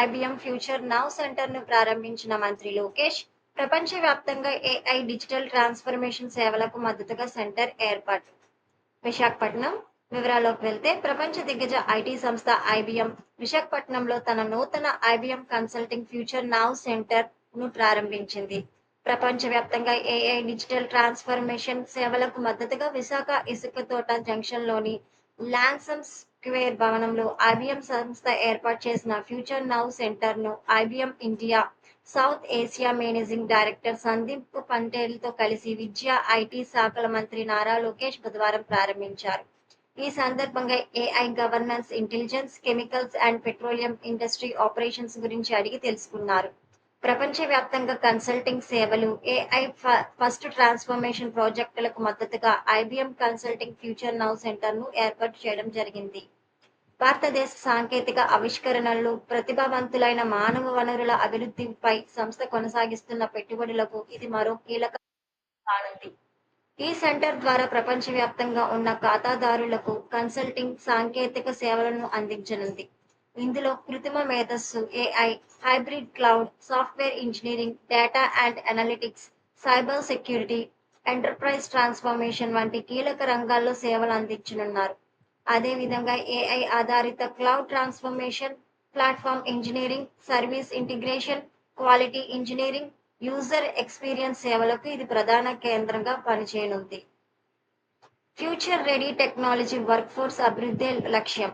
IBM future now సెంటర్‌ను ప్రారంభించిన మంత్రి లోకేష్, ప్రపంచవ్యాప్తంగా ఏఐ డిజిటల్ ట్రాన్స్‌ఫర్మేషన్ సేవలకు మద్దతుగా సెంటర్ ఏర్పాటు. విశాఖపట్నం వివరాల్లోకి వెళ్తే ప్రపంచ దిగ్గజ ఐటీ సంస్థ ఐబీఎం విశాఖపట్నంలో తన నూతన ఐబీఎం కన్సల్టింగ్ ఫ్యూచర్ నౌ సెంటర్‌ను ప్రారంభించింది. ప్రపంచవ్యాప్తంగా ఏఐ డిజిటల్ ట్రాన్స్‌ఫర్మేషన్ సేవలకు మద్దతుగా విశాఖ ఇసుకతోట జంక్షన్‌లోని లాన్సమ్ స్క్వేర్ భవనంలో ఐబీఎం సంస్థ ఏర్పాటు చేసిన ఫ్యూచర్ నౌ సెంటర్‌ను IBM India South Asia managing director Sandeep పంటేల్‌తో కలిసి విద్యా, ఐటీ శాఖల మంత్రి నారా లోకేష్ బుధవారం ప్రారంభించారు. ఈ సందర్భంగా AI governance, intelligence, chemicals and petroleum industry operations గురించి అడిగి తెలుసుకున్నారు. ప్రపంచవ్యాప్తంగా కన్సల్టింగ్ సేవలు, ఏఐ ఫస్ట్ ట్రాన్స్ఫర్మేషన్ ప్రాజెక్టులకు మద్దతుగా ఐబీఎం కన్సల్టింగ్ ఫ్యూచర్ నౌ సెంటర్‌ను ఏర్పాటు చేయడం జరిగింది. భారతదేశ సాంకేతిక ఆవిష్కరణలు, ప్రతిభావంతులైన మానవ వనరుల అభివృద్ధిపై సంస్థ కొనసాగిస్తున్న పెట్టుబడులకు ఇది మరో కీలక కానుంది. ఈ సెంటర్ ద్వారా ప్రపంచవ్యాప్తంగా ఉన్న ఖాతాదారులకు కన్సల్టింగ్, సాంకేతిక సేవలను అందించనుంది. ఇందులో కృత్రిమ మేధస్సు, AI, hybrid cloud, software engineering, data and analytics, cyber security, enterprise transformation వంటి కీలక రంగాల్లో సేవలు అందించనున్నారు. అదేవిధంగా ఏఐ ఆధారిత cloud transformation, platform engineering, service integration, quality engineering, user experience సేవలకు ఇది ప్రధాన కేంద్రంగా పనిచేయనుంది. ఫ్యూచర్ రెడీ టెక్నాలజీ వర్క్‌ఫోర్స్ అభివృద్ధే లక్ష్యం.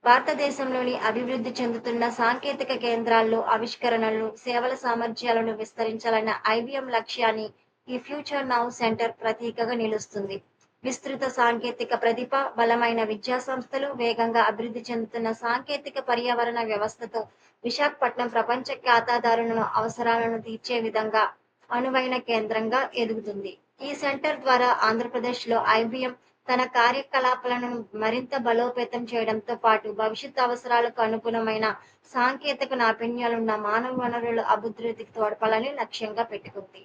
భారతదేశంలోని అభివృద్ధి చెందుతున్న సాంకేతిక కేంద్రాల్లో ఆవిష్కరణలు, సేవల సామర్థ్యాలను విస్తరించాలన్న ఐబీఎం లక్ష్యాన్ని ఈ ఫ్యూచర్ నౌ సెంటర్ ప్రతీకగా నిలుస్తుంది. విస్తృత సాంకేతిక ప్రతిభ, బలమైన విద్యా సంస్థలు, వేగంగా అభివృద్ధి చెందుతున్న సాంకేతిక పర్యావరణ వ్యవస్థతో విశాఖపట్నం ప్రపంచ ఖాతాదారుల అవసరాలను తీర్చే విధంగా అనువైన కేంద్రంగా ఎదుగుతుంది. ఈ సెంటర్ ద్వారా ఆంధ్రప్రదేశ్‌లో ఐబీఎం తన కార్యకలాపాలను మరింత బలోపేతం చేయడంతో పాటు భవిష్యత్ అవసరాలకు అనుగుణమైన సాంకేతిక నైపుణ్యాలున్న మానవ వనరుల అభివృద్ధికి తోడ్పడాలని లక్ష్యంగా పెట్టుకుంది.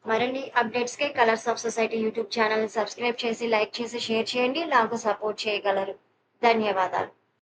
మరిన్ని అప్డేట్స్‌కి కలర్స్ ఆఫ్ సొసైటీ యూట్యూబ్ ఛానల్‌ని సబ్స్క్రైబ్ చేసి, లైక్ చేసి, షేర్ చేయండి. నాకు సపోర్ట్ చేయగలరు. ధన్యవాదాలు.